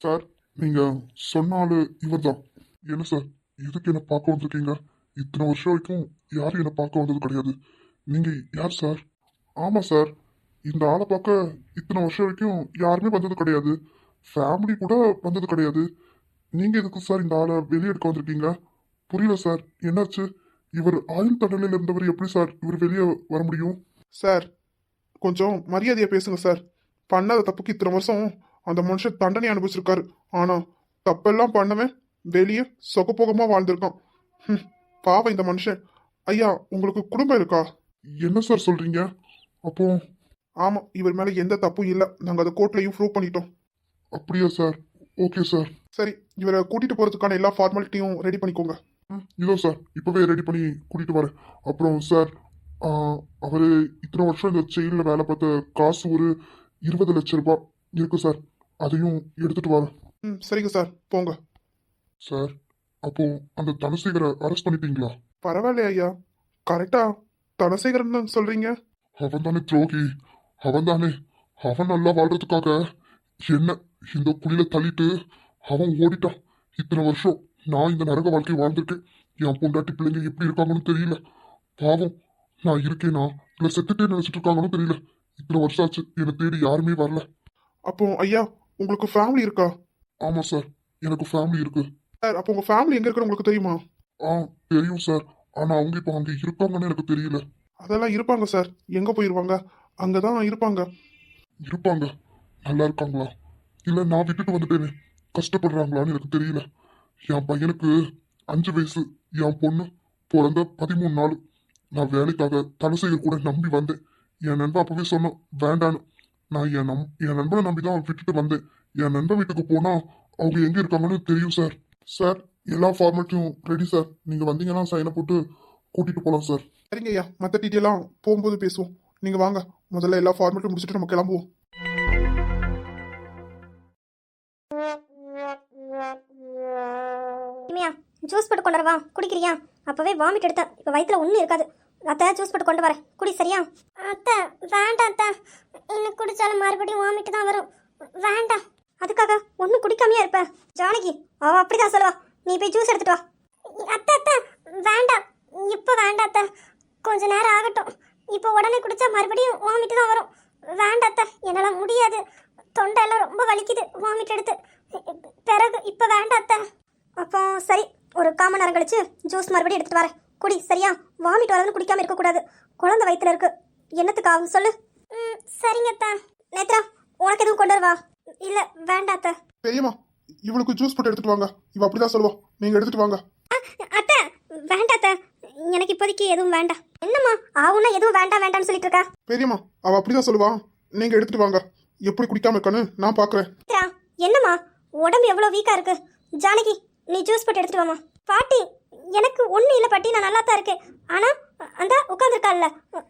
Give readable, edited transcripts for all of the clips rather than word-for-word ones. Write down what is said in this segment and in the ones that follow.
Sir, நீங்க சொன்ன ஆளு இவர்தான். என்ன சார், எதுக்கு என்ன பார்க்க வந்திருக்கீங்க? இத்தனை வருஷம் வரைக்கும் யாரும் என்ன பார்க்க வந்தது கிடையாது. நீங்க யார் சார்? ஆமா சார், இந்த ஆளை பார்க்க இத்தனை வருஷம் வரைக்கும் யாருமே வந்தது கிடையாது. ஃபேமிலி கூட வந்தது கிடையாது. நீங்க எதுக்கு சார் இந்த ஆளை வெளியே எடுக்க வந்திருக்கீங்க? புரியல சார், என்னாச்சு? இவர் ஆயுள் தண்டனையில் இருந்தவர் எப்படி சார் இவர் வெளியே வர முடியும்? சார், கொஞ்சம் மரியாதையா பேசுங்க சார். பண்ணாத தப்புக்கு இத்தனை வருஷம் அந்த மனுஷன் தண்டனை அனுபவிச்சிருக்காரு. ஆனா தப்பெல்லாம் பண்ணவன் வெளியே சொகப்போகமா வாழ்ந்திருக்கான். பாவம் இந்த மனுஷன். ஐயா, உங்களுக்கு குடும்பம் இருக்கா? என்ன சார் சொல்றீங்க? அப்போ ஆமா, இவர் மேல எந்த தப்பும் இல்லை. நாங்க அதை கோர்ட்லயும் ப்ரூவ் பண்ணிட்டோம். அப்படியா சார்? Okay sir. சரி, இவரை கூட்டிட்டு போறதுக்கான எல்லா ஃபார்மாலிட்டியும் ரெடி பண்ணிக்கோங்க. இதோ சார், இப்போவே ரெடி பண்ணி கூட்டிகிட்டு வரேன். அப்புறம் சார், அவர் இத்தனை வருஷம் இந்த செயலில் வேலை பார்த்த காசு ஒரு 20 லட்சம் ரூபாய் இருக்கு சார். அதையும் எடுத்துட்டு வரேன். சரிங்க சார், போங்க. சார், அப்போ அந்த தனசேகரை அரெஸ்ட் பண்ணிட்டீங்களா? பரவாயில்லையா ஐயா, கரெக்டா தனசேகரன் சொல்றீங்க. அவன் தானே துரோகி, அவன் தானே. அவன் நல்லா வாழ்றதுக்காக என்ன இந்த குழியில தள்ளிட்டு அவன் ஓடிட்டான். இத்தனை வருஷம் நான் இந்த நரக வாழ்க்கையை வாழ்ந்திருக்கேன். என் பொண்டாட்டி பிள்ளைங்க எப்படி இருக்காங்கன்னு தெரியல. பாவம், நான் இருக்கேனா இல்லை செத்துட்டே நினைச்சிட்டு இருக்காங்கன்னு தெரியல. இத்தனை வருஷம் ஆச்சு, என்னை தேடி யாருமே வரல. அப்போ ஐயா, உங்களுக்கு ஃபேமிலி இருக்கா? ஆமா சார், எனக்கு ஃபேமிலி இருக்கு. சார், அப்போ உங்க ஃபேமிலி எங்க இருக்குன்னு உங்களுக்கு தெரியுமா? தெரியும் சார். ஆனா அவங்க இப்போ அங்க இருக்காங்கன்னு எனக்கு தெரியல. அதெல்லாம் இருப்பாங்க சார். எங்க போயிருவாங்க? அங்கதான் இருப்பாங்க. இருப்பாங்க. நல்லா இருக்காங்களா இல்ல நான் விட்டுட்டு வந்துட்டேனே கஷ்டப்படுறாங்களான்னு எனக்கு தெரியல. என் பையனுக்கு 5 வயசு, என் பொண்ணு பிறந்த 13 நாள். நான் வேலைக்காக தனசேகர் கூட நம்பி வந்தேன். என் நண்பன் அப்பவே சொன்னான் வேண்டான்னு. நான் என் நண்பனை நம்பி தான் விட்டுட்டு வந்தேன். என் நண்பன் வீட்டுக்கு போனா அவங்க எங்க இருக்காங்கன்னு தெரியும் சார். சார், எல்லா ஃபார்மேட்டையும் ரெடி சார். நீங்க வந்தீங்கன்னா சைனை போட்டு கூட்டிட்டு போலாம் சார். சரிங்க ஐயா, மற்ற டீட்டெயிலாம் போகும்போது பேசுவோம். நீங்க வாங்க, முதல்ல எல்லா ஃபார்மேட்டும் முடிச்சுட்டு நம்ம கிளம்புவோம். இமையா, ஜூஸ் போட்டு கொண்டு வரவா? குடிக்கிறியா? அப்பவே வாமிட் எடுத்த, இப்போ வயிற்றுல ஒன்றும் இருக்காது. அத்தை, ஜூஸ் போட்டு கொண்டு வரேன், குடி. சரியா? அத்தை வேண்டாம் அத்தை, இன்னும் குடிச்சாலும் மறுபடியும் வாமிட்டு தான் வரும். வேண்டாம். அதுக்காக ஒன்றும் குடிக்காமையா இருப்ப? ஜானகி அவ அப்படிதான் சொல்லுவா. நீ போய் ஜூஸ் எடுத்துட்டு வா. அத்தை அத்தை வேண்டாம், இப்போ வேண்டாம் அத்தை, கொஞ்ச நேரம் ஆகட்டும். இப்போ உடனே குடிச்சா மறுபடியும் வாமிட்டு தான் வரும். வேண்டாம் அத்தை, என்னால் முடியாது. தொண்டையெல்லாம் ரொம்ப வலிக்குது வாமிட் எடுத்து. பிறகு இப்போ வேண்டாம் அத்தை. அப்போ சரி, ஒரு 1/4 மணி நேரம் கழிச்சு ஜூஸ் மறுபடியும் எடுத்துட்டு வரேன், குடி. சரியா? வாமிட் வரதுன்னு குடிக்காம இருக்கக்கூடாது. குழந்தை வயிற்றுல இருக்கு. என்னத்துக்கு ஆகும் சொல்லு? சரிங்க அத்தை. நேத்ரா, உனக்கு எதுவும் கொண்டு வரவா? இல்லை வேண்டாம் அத்தை. பெரியம்மா, இவளுக்கு ஜூஸ் போட்டு எடுத்துட்டு வாங்க. இவ அப்படிதான் சொல்லுவா, நீங்க எடுத்துட்டு வாங்க. அத்தை வேண்டாம் அத்தை, எனக்கு இப்போதைக்கு எதுவும் வேண்டாம். என்னம்மா ஆவுன்னா எதுவும் வேண்டாம் வேண்டாம்னு சொல்லிட்டு இருக்கா? பெரியம்மா, அவ அப்படிதான் சொல்லுவா, நீங்க எடுத்துட்டு வாங்க. எப்படி குடிக்காம இருக்கான்னு நான் பாக்குறேன். என்னம்மா உடம்பு எவ்வளோ வீக்கா இருக்கு. ஜானகி, நீ ஜூஸ் போட்டு எடுத்துட்டு வாமா. பாட்டி, எனக்கு ஒன்றும் இல்லை பாட்டி, நான் நல்லா தான் இருக்கேன். ஆனால் அந்த உட்காந்துருக்காள்ல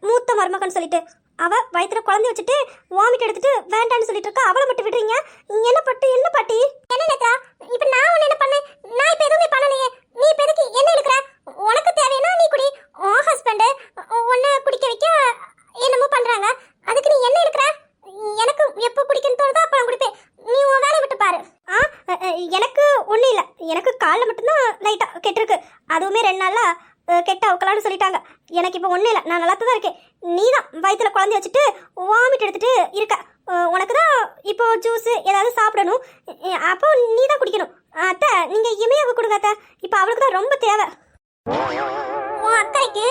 மூத்த மருமகன்னு சொல்லிட்டு, அவ வயிற்றுல குழந்தை வச்சுட்டு வாமிட் எடுத்துட்டு வேண்டான்னு சொல்லிட்டு இருக்கா. அவளை மட்டும் விடுறீங்க? என்ன பட்டு என்ன பாட்டி? என்ன நேத்ரா, இப்போ நான் ஒன்று என்ன பண்ணேன்? நான் இப்போ எதுவுமே பண்ணலையே. நீ இப்போ எதுக்கு என்ன எடுக்கிற? உனக்கு தேவைன்னா நீ குடி. உன் ஹஸ்பண்டு உன்னை குடிக்க வைக்க என்னமோ பண்ணுறாங்க, அதுக்கு நீ என்ன எடுக்கிற? எனக்கு எப்போ குடிக்கணும்னு தோணுதோ அப்போ நான் குடிப்பேன். நீ உன் வேலையை விட்டு பாரு. எனக்கு ஒன்றும் இல்லை. எனக்கு காலில் மட்டும்தான் லைட்டாக கெட்டிருக்கு. அதுவுமே 2 நாளில் கெட்ட அவுக்கலான்னு சொல்லிட்டாங்க. எனக்கு இப்போ ஒன்றும் இல்லை, நான் நல்லா தான் இருக்கேன். நீ தான் வயிற்றுல குழந்தைய வச்சுட்டு வாமிட் எடுத்துட்டு இருக்க. உனக்கு தான் இப்போ ஜூஸு ஏதாவது சாப்பிடணும். அப்போ நீ தான் குடிக்கணும். அத்தை, நீங்கள் இமையாக கொடுங்க அத்தை, இப்போ அவளுக்கு தான் ரொம்ப தேவை. உன் அக்கறைக்கு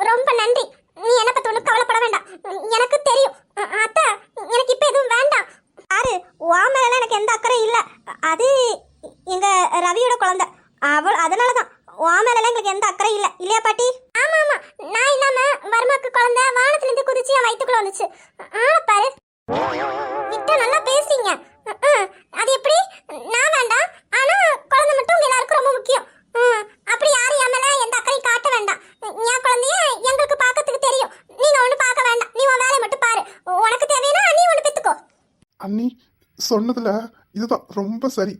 ரொம்ப நன்றி. நீ என்ன பற்றி ஒன்றும் கவலைப்பட வேண்டாம், எனக்கு தெரியும். அத்தை, எனக்கு இப்போ எதுவும் வேண்டாம். யாரு உன் மேலாம் எனக்கு எந்த அக்கறையும் இல்லை. அது எங்கள் ரவியோட குழந்தை, அவள். அதனால தான் உன் மேலாம் எங்களுக்கு எந்த அக்கறையும் இல்லை, இல்லையா பாட்டி? ஆமா ஆமா, நான் இல்லாம மருமக்கு குழந்தை வானத்திலிருந்து குதிச்சு என் வயிற்றுக்குள்ள வந்துச்சு. பாரு, விட்ட நல்லா பேசுறீங்க. அது எப்படி? நான் வேண்டாம், ஆனா குழந்தை மட்டும் உங்க எல்லாருக்கும் ரொம்ப முக்கியம். அப்படி யாரும் என் மேல எந்த அக்கறையும் காட்ட வேண்டாம். என் குழந்தைய எங்களுக்கு பார்க்கறதுக்கு தெரியும். நீங்க ஒண்ணு பார்க்க வேண்டாம், நீ உன் வேலையை மட்டும் பாரு. உனக்கு தேவைன்னா நீ ஒண்ணு பெத்துக்கோ. அண்ணி சொன்னதுல இதுதான் ரொம்ப சரி.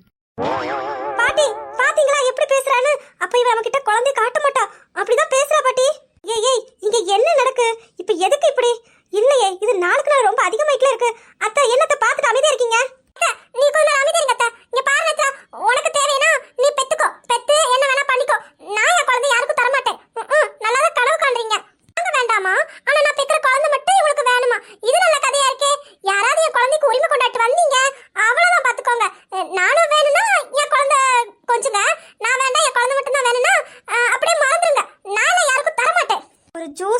பாட்டி, பாத்தீங்களா எப்படி பேசுறான்னு? அப்ப இவ நம்ம கிட்ட குழந்தை காட்ட மாட்டா, அப்படிதான் பேசுறா பாட்டி. ஏய் ஏய், இங்க என்ன நடக்கு? இப்ப எதுக்கு இப்படி? இல்லையே, இது நாளுக்கு நாள் ரொம்ப அதிகமாயிட்டே இருக்கு. அத்தை, என்னத்தை பார்த்துட்டு அமைதியா இருக்கீங்க? நீ கொஞ்சம் அமைதியா இருங்க அத்தை. இங்க பாரு,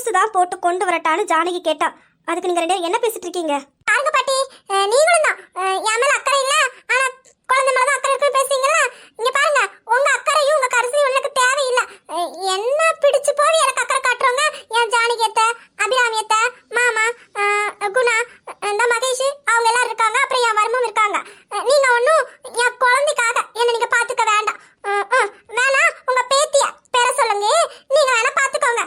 ட்ரெஸ் தான் போட்டு கொண்டு வரட்டான்னு ஜானகி கேட்டா. அதுக்கு நீங்க ரெண்டு பேரும் என்ன பேசிட்டு இருக்கீங்க? பாருங்க பாட்டி, நீங்களும் தான் என் மேல அக்கறை இல்ல, ஆனா குழந்தை மேல தான் அக்கறை இருக்குன்னு பேசுறீங்கல்ல. இங்க பாருங்க, உங்க அக்கறையும் உங்க கரிசையும் எனக்கு தேவையில்லை. என்ன பிடிச்சு போய் எனக்கு அக்கறை காட்டுறவங்க என் ஜானகியத்தை, அபிராமியத்தை, மாமா, குணா, இந்த மகேஷ், அவங்க எல்லாரும் இருக்காங்க. அப்புறம் என் வருமம் இருக்காங்க. நீங்க ஒன்றும் என் குழந்தைக்காக என்ன நீங்க பாத்துக்க வேண்டாம். வேணா உங்க பேத்திய பேர சொல்லுங்க, நீங்க வேணா பாத்துக்கோங்க.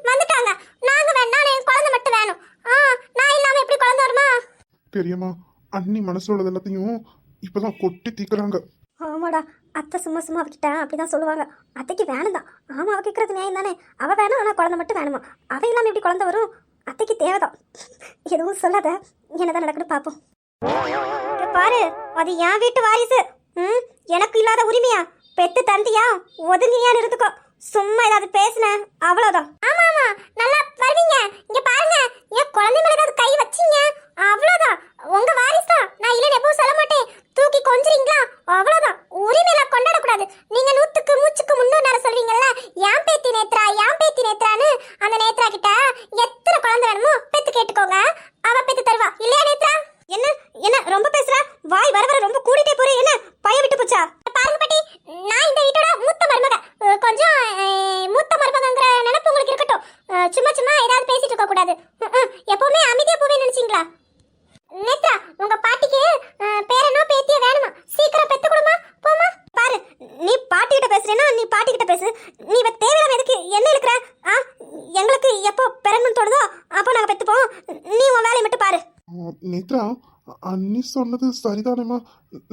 வந்துட்டாங்க, நாங்க வேணா, என் குழந்தை மட்டும் வேணும். நான் இல்லாம எப்படி குழந்தை வருமா? பெரியம்மா, அண்ணி மனசுல உள்ளது எல்லாத்தையும் இப்பதான் கொட்டி தீக்குறாங்க. ஆமாடா, அத்தை சும்மா சும்மா அவகிட்ட அப்படிதான் சொல்லுவாங்க. அத்தைக்கு வேணும் தான். ஆமா, அவ கேட்கறது நியாயம் தானே. அவ வேணும், ஆனா குழந்தை மட்டும் வேணுமா? அவ இல்லாம எப்படி குழந்தை வரும்? அத்தைக்கு தேவைதான். எதுவும் சொல்லாத, என்னதான் நடக்குன்னு பாப்போம். இங்க பாரு, அது என் வீட்டு வாரிசு. எனக்கு இல்லாத உரிமையா? பெத்து தந்தியா ஒதுங்கியான்னு இருந்துக்கோ. சும்மா ஏதாவது பேசுன அவ்வளவுதான். ஆமா ஆமா, நல்லா வருவீங்க. இங்க பாருங்க, என் குழந்தை மேல ஏதாவது கை வச்சீங்க அவ்வளவுதான். உங்க வாரிசு தான், நான் இல்லைன்னு எப்பவும் சொல்ல மாட்டேன். தூக்கி கொஞ்சறீங்களா அவ்வளவுதான். உரிமையில கொண்டாட கூடாது. நீங்க 100க்கு 300 நேரம் சொல்றீங்கல்ல, என் பேத்தி நேத்ரா, என் பேத்தி நேத்ரான்னு. அந்த நேத்ரா கிட்ட எத்தனை குழந்தை வேணுமோ பெத்து கேட்டுக்கோங்க, அவ பெத்து தருவா. இல்லையா நேத்ரா? என்ன என்ன ரொம்ப பேசுற? வாய் வர வர ரொம்ப கூடிட்டே போறே. என்ன பைய விட்டு போச்சா? பாருங்க பாட்டி, நான் இந்த வீட்டோட மூத்த மருமக. கொஞ்சம் மூத்த மருமகங்கிற நினைப்பு உங்களுக்கு இருக்கட்டும். சும்மா சும்மா ஏதாவது பேசிட்டு இருக்க கூடாது. எப்பவுமே அமைதியா போவே நினைச்சீங்களா? நேத்ரா, உங்க பாட்டிக்கு பேரனோ பேத்தியோ வேணுமா? சீக்கிரம் பெத்து கொடுமா, போமா. பாரு, நீ பாட்டி கிட்ட பேசுறேன்னா நீ பாட்டி கிட்ட பேசு. நீ தேவையில்லாம எதுக்கு என்ன இருக்கிற? எங்களுக்கு எப்போ பிறன்னு தோணுதோ அப்போ நாங்க பெத்துப்போம். நீ உன் வேலையை மட்டும் பாரு. நேத்ரா, அண்ணி சொன்னது சரிதானேம்மா?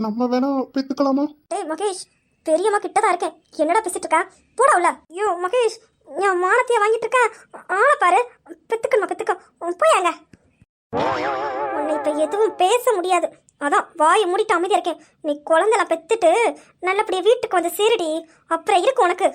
நம்ம வேணா பெத்துக்கலாமா? டேய் மகேஷ், பெரியம்மா கிட்டதான் இருக்கேன். என்னடா பேசிட்டு இருக்க? போடா உள்ள. ஐயோ மகேஷ், என் மானத்தையே வாங்கிட்டு இருக்க. ஆளை பாரு, பெத்துக்கணுமா பெத்துக்க. போயாங்க. உன்னை இப்ப எதுவும் பேச முடியாது. அதான் வாயை மூடிட்டு அமைதியா இருக்கேன். நீ குழந்தைலாம் பெத்துட்டு நல்லபடியா வீட்டுக்கு வந்து சேருடி. அப்புறம் இருக்கு உனக்கு.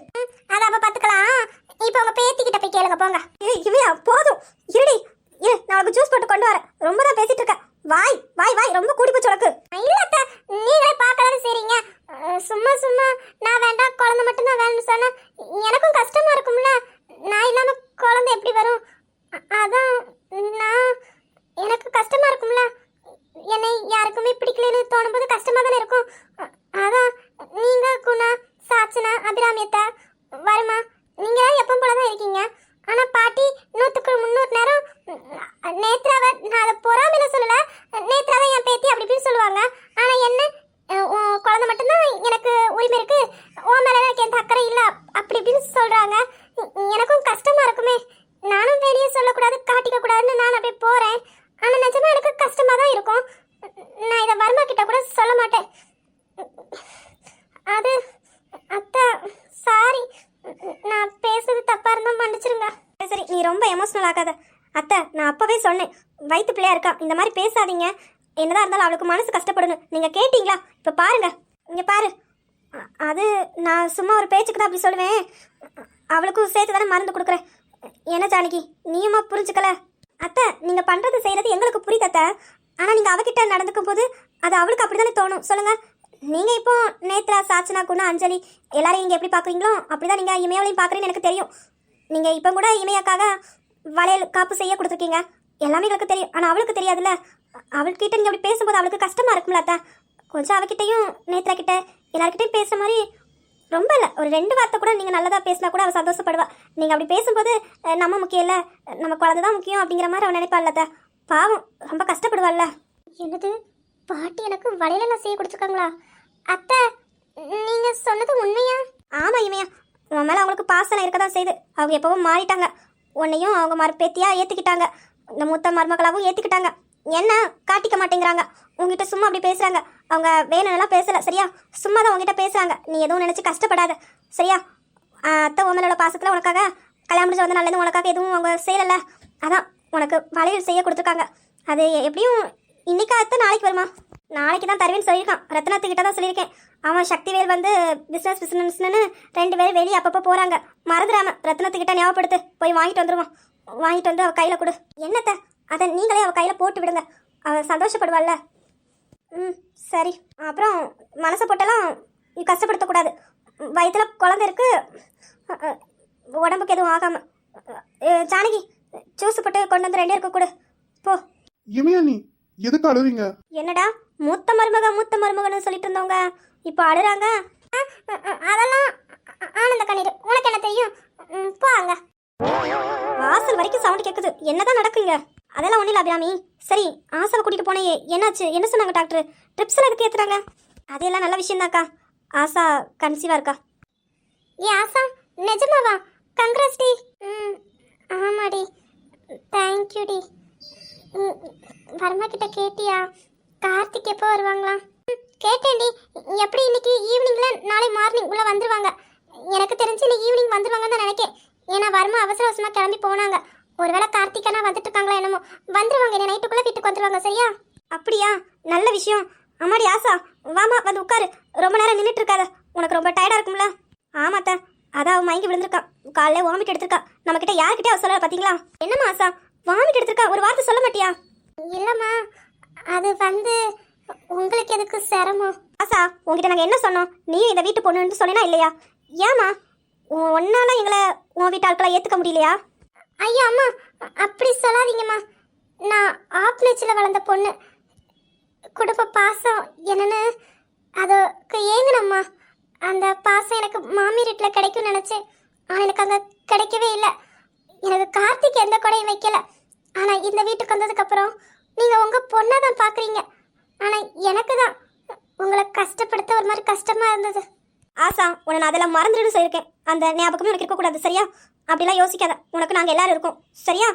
அத அப்ப பாத்துக்கலாம். இப்ப உங்க பேத்தி கிட்ட போய் கேளுங்க, போங்க. இவையா போதும் இருடி. நான் உனக்கு ஜூஸ் போட்டு கொண்டு வரேன். ரொம்ப தான் பேசிட்டு இருக்க. வாய் வாய் வாய் ரொம்ப கூடி போச்சு உனக்கு. இல்ல அத்தை, நீங்களே பார்க்கலாம்னு சரிங்க. சும்மா சும்மா நான் வேண்டாம், குழந்தை மட்டும் தான் வேணும்னு சொன்னா எனக்கும் கஷ்டமா இருக்கும்ல. நான் இல்லாம குழந்தை எப்படி வரும்? அதான் நான், எனக்கு கஷ்டமா இருக்கும்ல. என்னை யாருக்குமே பிடிக்கலன்னு தோணும்போது கஷ்டமா தானே இருக்கும். அதான் நீங்க, குணா, சாச்சனா, அபிராமியத்தை, வருமா, நீங்க எப்பவும் போலதான் இருக்கீங்க. ஆனா பாட்டி 100க்கு 300 நேரம் நேத்ராவை, நான் அதை பொறாமையில சொல்லல, நேத்ராவை என் பேத்தி அப்படி இப்படின்னு சொல்லுவாங்க. ஆனா என்ன, குழந்தை மட்டும்தான் எனக்கு உரிமை இருக்கு, உன் மேல எனக்கு எந்த அக்கறை இல்ல அப்படி இப்படின்னு சொல்றாங்க. எனக்கும் கஷ்டமா இருக்குமே. நானும் வெளியே சொல்லக்கூடாது, காட்டிக்க கூடாதுன்னு நான் அப்படியே போறேன். ஆனா நிஜமா எனக்கு கஷ்டமா தான் இருக்கும். நான் இதை வர்மா கிட்ட கூட சொல்ல மாட்டேன். அது அத்தை, சாரி, நான் பேசுறது தப்பா இருந்தா மன்னிச்சிருங்க. சரி, நீ ரொம்ப எமோஷனல் ஆகாத. அத்தை, நான் அப்பவே சொன்னேன், வயிற்று பிள்ளையா இருக்கா, இந்த மாதிரி பேசாதீங்க. என்னதான் இருந்தாலும் அவளுக்கு மனசு கஷ்டப்படணும். நீங்க கேட்டீங்களா? இப்ப பாருங்க, இங்க பாரு. அது நான் சும்மா ஒரு பேச்சுக்கு தான் அப்படி சொல்லுவேன். அவளுக்கும் சேர்த்து தானே மருந்து கொடுக்குறேன். என்ன ஜானகி, நீயுமா புரிஞ்சுக்கல? அத்தை, நீங்க பண்றது செய்யறது எங்களுக்கு புரியுது அத்தை. ஆனா நீங்க அவகிட்ட நடந்துக்கும் போது அது அவளுக்கு அப்படிதானே தோணும். சொல்லுங்க. நீங்க இப்போ நேத்ரா, சாச்சனா, குணா, அஞ்சலி எல்லாரையும் இங்க எப்படி பாக்குறீங்களோ அப்படிதான் நீங்க இமையாவளையும் பாக்குறீங்கன்னு எனக்கு தெரியும். நீங்க இப்போ கூட இமையாக்காக வளையல் காப்பு செய்ய கொடுத்துருக்கீங்க. எல்லாமே எங்களுக்கு தெரியும். ஆனா அவளுக்கு தெரியாதுல்ல. அவள்கிட்ட நீங்க அப்படி பேசும்போது அவளுக்கு கஷ்டமா இருக்கும்ல அத்தை. கொஞ்சம் அவகிட்டையும் நேத்ரா கிட்ட எல்லார்கிட்டையும் பேசுற மாதிரி ரொம்ப இல்லை, ஒரு 2 வார்த்தை கூட நீங்கள் நல்லதாக பேசினா கூட அவள் சந்தோஷப்படுவா. நீங்கள் அப்படி பேசும்போது நம்ம முக்கியம் இல்லை, நம்ம குழந்தை தான் முக்கியம் அப்படிங்கிற மாதிரி அவன் நினைப்பாள்ல. பாவம், ரொம்ப கஷ்டப்படுவாள்ல. என்னது, பாட்டி எனக்கு வளையலெல்லாம் செய்ய கொடுத்துருக்காங்களா? அத்தை, நீங்க சொன்னது உண்மையா? ஆமாம் இமையா, உன் மேலே அவங்களுக்கு பாசனம் இருக்க தான் செய்யுது. அவங்க எப்பவும் மாறிட்டாங்க. உன்னையும் அவங்க பேத்தியாக ஏற்றுக்கிட்டாங்க. இந்த மூத்த மருமகளாகவும் ஏற்றுக்கிட்டாங்க. என்ன காட்டிக்க மாட்டேங்கிறாங்க. உங்ககிட்ட சும்மா அப்படி பேசுகிறாங்க. அவங்க வேணும்லாம் பேசலை சரியா, சும்மா தான் உங்ககிட்ட பேசுகிறாங்க. நீ எதுவும் நினச்சி கஷ்டப்படாத சரியா. அத்தை உமனோட பாசத்தில் உனக்காக கல்யாணம் முடிஞ்சு வந்த நாள்லேருந்து உனக்காக எதுவும் அவங்க செய்யலை. அதான் உனக்கு வளையல் செய்ய கொடுத்துருக்காங்க. அது எப்படியும் இன்னைக்கு அத்தை நாளைக்கு வருமா? நாளைக்கு தான் தருவேன்னு சொல்லியிருக்கான். ரத்னத்துக்கிட்ட தான் சொல்லியிருக்கேன். அவன் சக்திவேல் வந்து பிஸ்னஸ்னு 2 பேரும் வெளியே அப்பப்போ போகிறாங்க. மறந்துடாம ரத்னத்துக்கிட்ட ஞாபகப்படுத்து, போய் வாங்கிட்டு வந்துடுவான். வாங்கிட்டு வந்து அவள் கையில் கொடு. என்னத்தை, அதை நீங்களே அவள் கையில் போட்டு விடுங்க, அவள் சந்தோஷப்படுவாள்ல. சரி. அப்புறம் மனசை போட்டெல்லாம் கஷ்டப்படுத்தக்கூடாது. வயிற்றுல குழந்தை இருக்கு, உடம்புக்கு எதுவும் ஆகாமல். ஜானகி, ஜூஸ் போட்டு கொண்டு வந்து 2 பேருக்கு கொடு போ. இமையா நீ எதுக்கு அழுறீங்க? என்னடா மூத்த மருமகன்னு சொல்லிட்டு இருந்தவங்க இப்போ அழுறாங்க. அதெல்லாம் ஆனந்த கண்ணீர், உனக்கு என்ன தெரியும்? போங்க. வாசல் வரைக்கும் சவுண்ட் கேட்குது. என்னதான் நடக்குங்க? அதெல்லாம் ஒன்றும் இல்லை அபிராமி. சரி, ஆசாவை கூட்டிகிட்டு போனே, என்னாச்சு? என்ன சொன்னாங்க டாக்டர்? ட்ரிப்ஸில் எதுக்கு ஏற்றுறாங்க? அதெல்லாம் நல்ல விஷயம்தாக்கா. ஆசா கன்சீவாக இருக்கா. ஏ ஆசா, நிஜமாவா? கங்க்ராஸ் டி. ஆமாடி, தேங்க்யூ டி. வர்மா கிட்ட கேட்டியா கார்த்திக் எப்போ வருவாங்களா? கேட்டேன்டி. எப்படி இன்னைக்கு ஈவினிங்ல நாளை மார்னிங் உள்ள வந்துருவாங்க. எனக்கு தெரிஞ்சு இன்னைக்கு ஈவினிங் வந்துருவாங்கன்னு தான் நினைக்கிறேன். ஏன்னா வர்மா அவசர அவசரமா கிளம்பி போனாங்க. ஒருவேளை கார்த்திகனா வந்துட்டு இருக்காங்களா என்னமோ. வந்துருவாங்க, நைட்டுக்குள்ள வீட்டுக்கு வந்துருவாங்க. சரியா? அப்படியா? நல்ல விஷயம். அம்மாடி ஆசா, வாமா வந்து உட்காரு. ரொம்ப நேரம் நின்றுட்டு இருக்காத, உனக்கு ரொம்ப டயர்டாக இருக்கும்ல. ஆமாத்த, அதான் அவன் மயங்கி விழுந்திருக்கான். காலைல வாமிட் எடுத்திருக்கா. நம்மக்கிட்ட யார்கிட்டயே அவ சொல்லல பார்த்தீங்களா? என்னம்மா ஆசா, வாமிட் எடுத்திருக்கா? ஒரு வார்த்தை சொல்ல மாட்டியா? இல்லம்மா, அது வந்து உங்களுக்கு எதுக்கு சிரமம்? ஆசா, உங்ககிட்ட நாங்கள் என்ன சொன்னோம்? நீயும் இந்த வீட்டு பொண்ணுன்னு சொன்னா இல்லையா? ஏமா ஒன்னால எங்களை உன் வீட்டு ஆட்களை ஏற்றுக்க முடியலையா? ஐயா அம்மா, அப்படி சொல்லாதீங்கம்மா. நான் ஆப்னேச்சில் வளர்ந்த பொண்ணு. குடும்ப பாசம் என்னன்னு அதுக்கு ஏங்குனம்மா. அந்த பாசம் எனக்கு மாமி வீட்டில் கிடைக்கும்னு நினச்சேன். ஆனால் எனக்கு அங்கே கிடைக்கவே இல்லை. எனக்கு கார்த்திக் எந்த கொடையும் வைக்கல. ஆனால் இந்த வீட்டுக்கு வந்ததுக்கப்புறம் நீங்கள் உங்கள் பொண்ணை தான் பார்க்குறீங்க. ஆனால் எனக்கு தான் உங்களை கஷ்டப்படுத்த ஒரு மாதிரி கஷ்டமாக இருந்தது. ஆசா, உன்னை நான் அதெல்லாம் மறந்துடுன்னு சொல்லியிருக்கேன். அந்த ஞாபகமே உனக்கு இருக்கக்கூடாது. சரியா? அப்படிலாம் யோசிக்காத. உனக்கு நாங்கள் எல்லாரும் இருக்கோம். சரியா?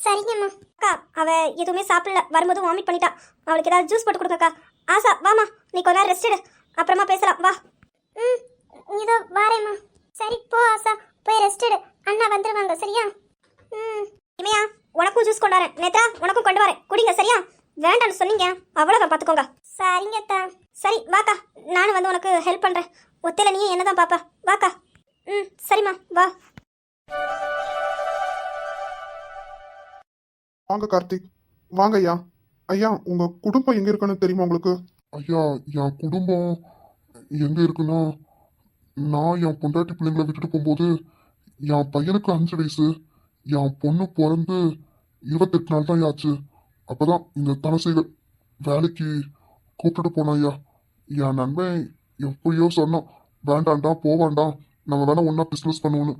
சரிங்கம்மா. அக்கா, அவ எதுவுமே சாப்பிடல. வரும்போது வாமிட் பண்ணிட்டா. அவளுக்கு ஏதாவது ஜூஸ் போட்டு கொடுங்கக்கா. ஆசா, வாமா, நீ கொஞ்ச நேரம் ரெஸ்ட் எடு. அப்புறமா பேசலாம், வா. இதோ வாரேம்மா. சரி போ ஆசா, போய் ரெஸ்ட் எடு. அண்ணா வந்துருவாங்க. சரியா? இமையா, உனக்கும் ஜூஸ் கொண்டு வரேன். நேத்ரா, உனக்கும் கொண்டு வரேன். குடிங்க. சரியா? வேண்டாம்னு சொன்னீங்க, அவ்வளோதான். பார்த்துக்கோங்க. சரிங்கத்தா. சரி வாக்கா, நானும் வந்து உனக்கு ஹெல்ப் பண்ணுறேன். ஒத்தையில நீயும் என்ன தான் பாப்பா. வாக்கா. சரிம்மா, வா. வாங்க கார்த்திக், வாங்க ஐயா. ஐயா, உங்க குடும்பம் எங்க இருக்குன்னு தெரியுமா உங்களுக்கு? ஐயா, என் குடும்பம் எங்க இருக்குன்னா, நான் என் பொண்டாட்டி பிள்ளைங்களை விட்டுட்டு போகும்போது என் பையனுக்கு 5 வயசு, என் பொண்ணு பிறந்து 28 நாள் தான் ஆச்சு. அப்பதான் இந்த தனசேகர் வேலைக்கு கூப்பிட்டுட்டு போனான். ஐயா, என் நண்பன் எப்படியோ சொன்னான், வேண்டாண்டா போவாண்டாம், நம்ம வேணா ஒன்றா பிஸ்னஸ் பண்ணுவோன்னு.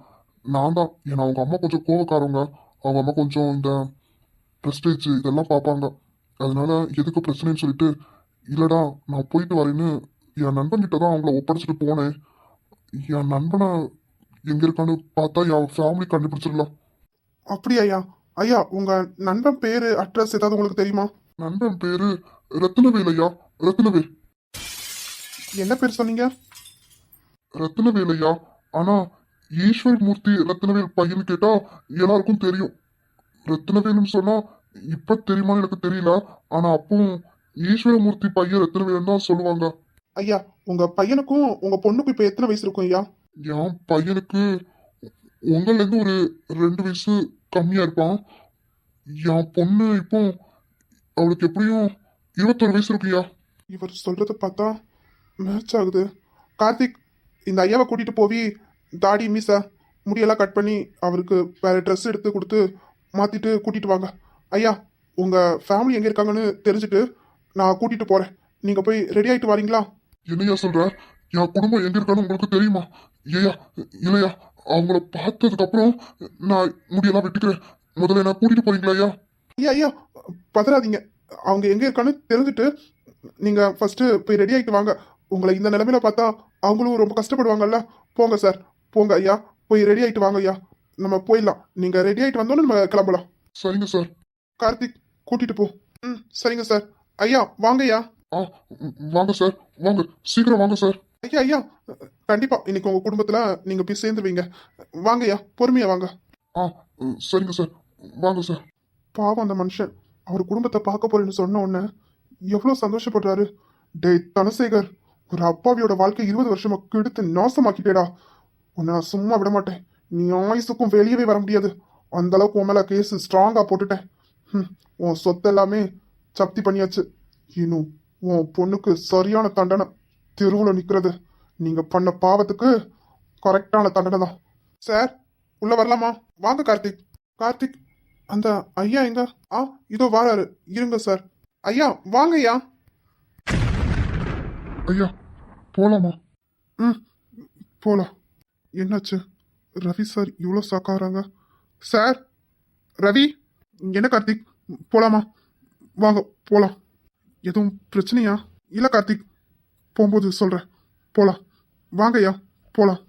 நான் தான், ஏன்னா அவங்க அம்மா கொஞ்சம் கோவக்காரவங்க. அவங்க அம்மா கொஞ்சம் இந்த ப்ரெஸ்டேஜ் இதெல்லாம் பார்ப்பாங்க. அதனால எதுக்கு பிரச்சனைன்னு சொல்லிட்டு, இல்லைடா நான் போயிட்டு வரேன்னு என் நண்பன்கிட்ட தான் அவங்கள ஒப்படைச்சிட்டு போனேன். என் நண்பனை எங்கே இருக்கான்னு பார்த்தா என் ஃபேமிலி கண்டுபிடிச்சிடலாம். அப்படியா ஐயா? ஐயா, உங்க நண்பன் பேரு அட்ரஸ் ஏதாவது உங்களுக்கு தெரியுமா? நண்பன் பேரு ரத்தினவேல். ஐயா, ரத்தினவேல். என்ன பேர் சொன்னீங்க? ரத்தினவேல் ஐயா. ஆனா ஈஸ்வர் மூர்த்தி ரத்தினவேல் பையன் கேட்டா எல்லாருக்கும் தெரியும். ரத்தினவேல்னு சொன்னா இப்ப தெரியுமான்னு எனக்கு தெரியல. ஆனா அப்பவும் ஈஸ்வரமூர்த்தி பையன் ரத்தினவேல் தான் சொல்லுவாங்க. ஐயா, உங்க பையனுக்கும் உங்க பொண்ணுக்கும் இப்ப எத்தனை வயசு இருக்கும் ஐயா? என் பையனுக்கு உங்கள்ல இருந்து ஒரு 2 வயசு கம்மியா இருப்பான். என் பொண்ணு இப்போ அவளுக்கு எப்படியும் 21 வயசு இருக்குயா. இவர் சொல்றத பார்த்தா மேட்ச் ஆகுது. கார்த்திக், இந்த ஐயாவை கூட்டிட்டு போவி தாடி மீசா முடியெல்லாம் கட் பண்ணி அவருக்கு வேற ட்ரெஸ் எடுத்து கொடுத்து மாத்திட்டு கூட்டிட்டு வாங்க. ஐயா, உங்க ஃபேமிலி எங்க இருக்காங்கன்னு தெரிஞ்சுட்டு நான் கூட்டிட்டு போறேன். நீங்க போய் ரெடி ஆயிட்டு வரீங்களா? என்னையா சொல்ற? என் குடும்பம் எங்க இருக்கான்னு உங்களுக்கு தெரியுமா? ஏயா இல்லையா? அவங்கள பார்த்ததுக்கு அப்புறம் நான் முடியெல்லாம் வெட்டிக்கிறேன். முதல்ல என்ன கூட்டிட்டு போறீங்களா ஐயா? ஐயா ஐயா, பதறாதீங்க. அவங்க எங்க இருக்கான்னு தெரிஞ்சுட்டு நீங்க ஃபர்ஸ்ட் போய் ரெடி ஆயிட்டு வாங்க. உங்களை இந்த நிலைமையில பார்த்தா அவங்களும் ரொம்ப கஷ்டப்படுவாங்கல்ல. போங்க சார், போங்க ஐயா, போய் ரெடி ஆயிட்டு வாங்க ஐயா. நம்ம போயிடலாம். நீங்க ரெடி ஆயிட்டு வந்தோன்னு நம்ம கிளம்பலாம். சரிங்க சார். கார்த்திக், கூட்டிட்டு போ. சரிங்க சார். ஐயா வாங்க ஐயா. வாங்க சார், வாங்க, சீக்கிரம் வாங்க சார். ஐயா ஐயா, கண்டிப்பா இன்னைக்கு உங்க குடும்பத்துல நீங்க போய் சேர்ந்துருவீங்க. வாங்க ஐயா, பொறுமையா வாங்க. சரிங்க சார், வாங்க சார். பாவம் அந்த மனுஷன், அவர் குடும்பத்தை பார்க்க போறேன்னு சொன்ன உடனே எவ்வளவு சந்தோஷப்படுறாரு. டேய் தனசேகர், ஒரு அப்பாவியோட வாழ்க்கை 20 வருஷமா கெடுத்து நாசமாக்கிட்டேடா. உன்னை நான் சும்மா விட மாட்டேன். நீ ஆயுசுக்கும் வெளியவே வர முடியாது. அந்த அளவுக்கு உன் மேல கேஸ் ஸ்ட்ராங்கா போட்டுட்டேன். உன் சொத்து எல்லாமே சப்தி பண்ணியாச்சு. இன்னும் உன் பொண்ணுக்கு சரியான தண்டனை தெருவில் நிற்கிறது. நீங்க பண்ண பாவத்துக்கு கரெக்டான தண்டனை தான். சார், உள்ள வரலாமா? வாங்க கார்த்திக். கார்த்திக் அந்த ஐயா எங்க? இதோ வாராரு, இருங்க சார். ஐயா வாங்க ஐயா. ஐயா போலாமா? ம் போலாம். என்னாச்சு ரவி சார் இவ்வளோ சாக்காராங்க? சார் ரவி, என்ன கார்த்திக், போலாமா? வாங்க போலாம். எதுவும் பிரச்சனையா? இல்லை கார்த்திக், போகும்போது சொல்கிறேன். போலாம் வாங்க ஐயா போலாம்.